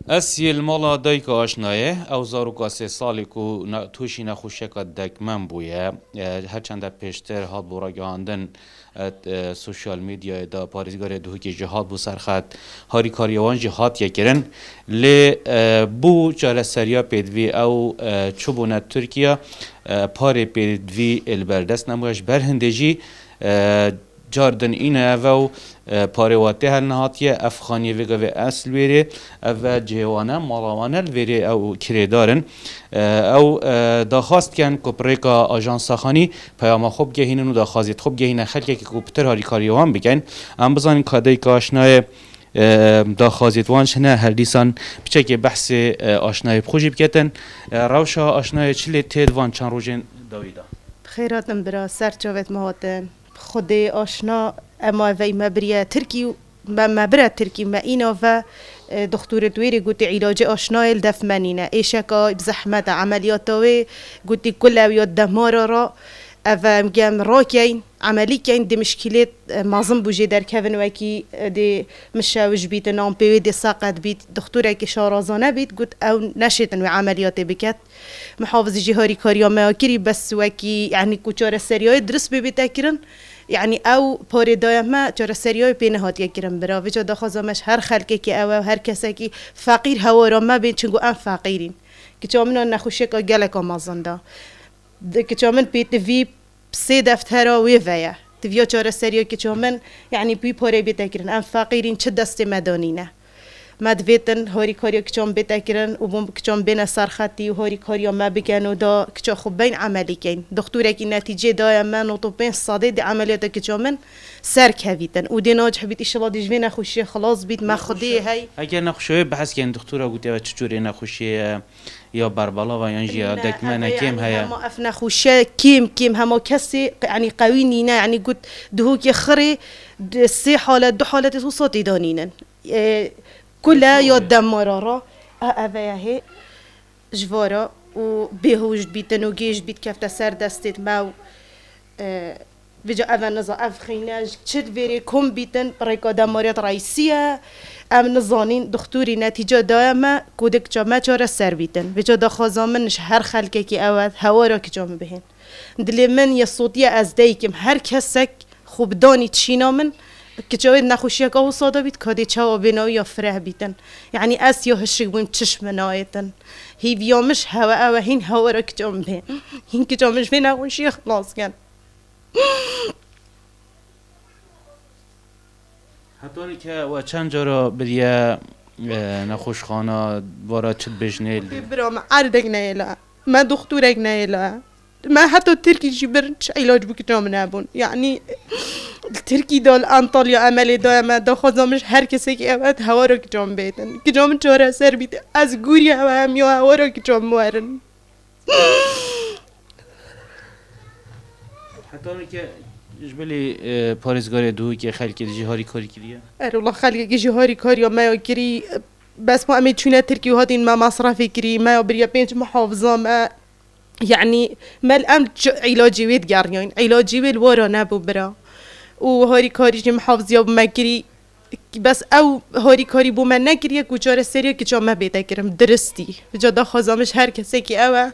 اسی المالا دایک آشنایه او زاروکا سه سالی کو توشی نخوشه که دکمن بویه هرچند پیشتر هات بورا گاندن سوشال میدیا دا پاریزگار دو که جهاد بو سرخط هاری کاریوان جهاد یکرن لی بو چاره سریا پیدوی او چوبونه ترکیه پاره پیدوی البردست نموش برهندجی جاردن اینه و پاریواته هل نهاتیه افغانی وگه و اصل ویره و جوانه مالاوانه ویره او کریدارن او داخواست کن کپریکا آژانس خانی پیام خوب گهینن و داخوازیت خوب گهینه خلقی که کپتر هاری کاریوان بگن ام بزانین کادای که آشنای داخوازیت وانش نه هر دیسان بچه که بحث آشنای بخوشی بکتن روشا آشنای چلی تید وان چند روژین داویدا خیراتم برا سر چاوت مهاتن خودی آشنا اما وی مبریه ترکی مبره ترکی ما اینا و دکتر دویری گوتی علاج آشنای دف منینه ایشکا بزحمت عملیاتوی گوتی کل اویات دمارا را و میگم راکین عملی کین دی مشکلات معظم بوجه در کون وکی دی مشاوج بیت نام پیوی دی ساقط بیت دکتر کی شارازانه بیت گوت او نشیتن و عملیات بکت محافظ جهاری کاریا ماکری بس وکی یعنی کوچار سریای درس ببیت اکرن يعني او پاریدای ما چرا سریای پینه هات یکرم برا وجا دخوازمش هر خلقی که او هر کسی که فقیر هوا را ما بین چنگو ام فقیرین که چامنا نخوشه که گلک آمازنده که چامن پیت وی سه دفترها وی ویا تبیا چرا سریای که چامن يعني بی پاره بیتکرن ام فقیرین چه دست مدانینه مدویتن هاری کاریا کچام بتکرن و بوم کچام بین سرخطی و هاری کاریا ما بکن و دا کچا خوب بین عملی کن دکتوره کی نتیجه دایم من و تو بین صاده دی عملیات کچامن سر کویتن و دی ناجح بیت ایشالا دیجوی نخوشی خلاص بیت ما خودی هی اگر نخوشی بحث کن دکتوره گوتی و چجوری نخوشی یا بربالا و یا جیا دکمه کیم هیا هم اف نخوشی کیم هم کسی يعني قوی نینه يعني قلت دهو کی خری سه حالت دو حالت تو صوتی دانینن كلها يودم مرارا أبيه جوارا وبيهوج بيتن وجيش بيت كيف تسر دستت ماو بيجا أفا نزا أفخيناج تشد فيري كم بيتن بريكا دماريات رئيسية أم نزانين دكتوري نتيجة دائما كودك جامعة جارة سر بيتن بيجا دخوازا منش هر خلقه كي أواد هوارا كي جامع بهن دلي من يصوتيا از دايكم هر كسك خوب داني تشينا من که جاید نخوشی که او صدا بید کادی چاو بینایی یا فرح بیتن یعنی اس یا هشی بیم چشم نایتن هی بیامش هوا او هین هوا را که جام بین هین که جامش بین نخوشی خلاص کن حتی که و چند جارا بریه نخوش خانه وارا چت بجنیل برام عردك نيلا ما دكتورك نيلا ما حتى التركي جبرنش علاج بك جام نابون يعني التركي دال انطاليا عملي دائما دخوزمش هر کسی که اول هوا رو که جام بیتن که جام چهار سر بیت از گوری هم یا هوا رو که جام موارن حتی که جبلی پاریزگار دو که خلک جهاری کاری کریه اره والله خلقي که جهاری کاری ما يكري بس ما امي تشونا تركي وهادين ما مصرفي كري ما بريا بينج محافظة ما يعني ما الأمر علاجي ويد قاريين علاجي ويد ورا نابو برا وهاری کاریش محافظی اب مگری بس او هاری کاری بو من نگریه کجار سریه که جام بیده کرم درستی جا دا خازامش هر کسی که او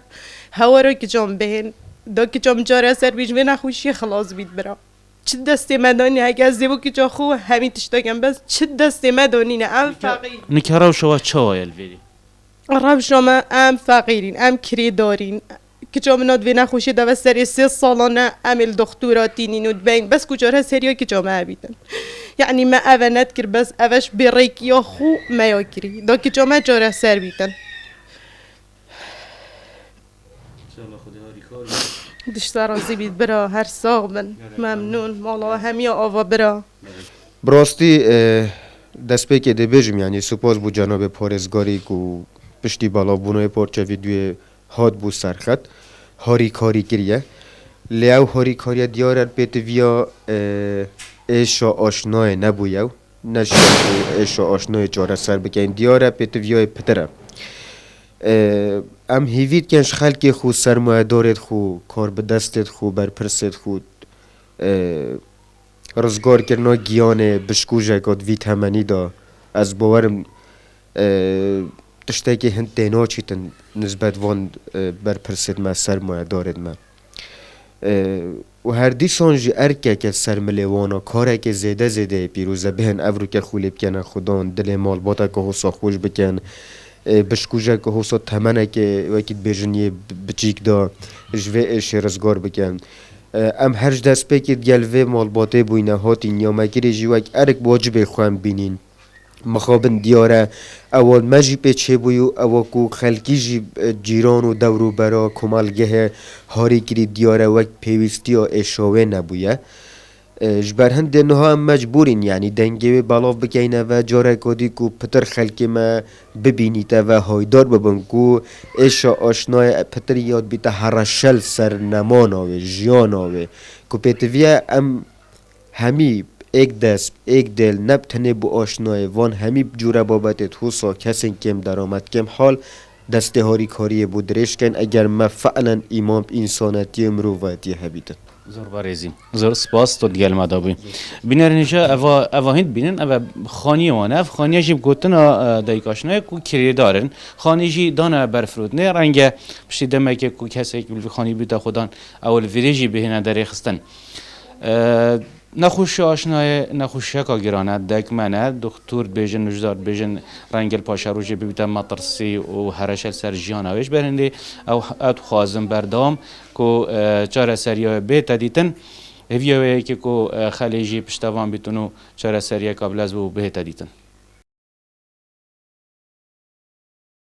هوا رو که جام بهن دا که جام جاره سر بیش و نخوشی خلاص بید برا چه دست مدانی اگه از دیبو که جا خوب همین تشتاگم بس چه دست مدانی نه ام فقیر نکراو شوا چوایل ویری رب شما ام فقیرین ام کری دارین که جام ناد نخوشی دا و سری 3 سالانه عمل دکتراتی نینود بین بس کجاره سریا که جام بیدن يعني ما أفنت كر بس أفش بريك يا خو ما يكري داك جامعة جارة سر بيتن ان شاء الله خدي هاری کار دشتر رازي بيت برا هر ساغ من ممنون مالا هميا آوا برا براستی دست به که دبیجم یعنی سپاس بو جناب پارزگاری کو پشتی بالا بونای پارچه ویدیو هاد بو سرخط هاری کاری کریه لیاو هاری کاری دیارن پیت ویا ایشا آشنای نبویو نشد ایشا آشنای جاره سر بکن دیاره پیت ویای پتره ام هیوید کنش خلقی خو سرمایه دارد خو کار به دستت خو برپرست خو رزگار کرنا گیان بشکوژه کد ویت همانی دا از باورم تشتاكي هند تينوچيتن نسبت وان برپرسد ما سرمایه دارد ما و هر دیسان جی ارکه که سرملیوانا کاره که زیده پیروزه بهن افرو که خولی بکنن خودان دل مال باتا که حسا خوش بکن بشکوجه که حسا تمنه که وکید بیجنی بچیک دا جوه ایش رزگار بکن ام هرج دست بکید گلوه مال باته بوینه هاتی نیامگیری جی وک ارک واجبه خوام بینین مخابن دیاره اول مجی پیچه بویو اول کو خلکی جی جیران و دورو برا کمالگه هاری کری دیاره وقت پیوستی و اشاوه نبویه جبر هند نها مجبورین یعنی دنگه بلاف بکینه و جاره کدی کو پتر خلکی ما ببینیته و هایدار ببن کو اشا آشنای پتر یاد بیته هرشل سر نمان آوه جیان آوه کو پیتویه ام همی ایک دست ایک دل نبتنه بو آشنای وان همی جوره بابت حوصا کسین کم درآمد کم حال دست هاری کاری بود درشکن اگر ما فعلا ایمان انسانیتی مروواتی هبیدن زور بارزی زور سپاس تو دیگه المدابی بینر نیچه اوا هند بینن اوا خانی وانه اف خانی جیب گوتن دایکاشنه کو کری دارن خانی جی دانه برفرود نه رنگ پشتی دمه که کو کسی که خانی بیت خودان اول ویریجی بهینه درخستن نخوش آشنای نخوش که گرانه دک منه دکتر بیجن نجار بیجن رنگل پاشروجی بیتم مطرسی و هرشل سرجیان اوش برنده او ات خوازم بردام کو چهار سریای بیت دیتن هیویه که کو خلیجی پشتوان بیتونو چهار سریای قبل از او بیت دیتن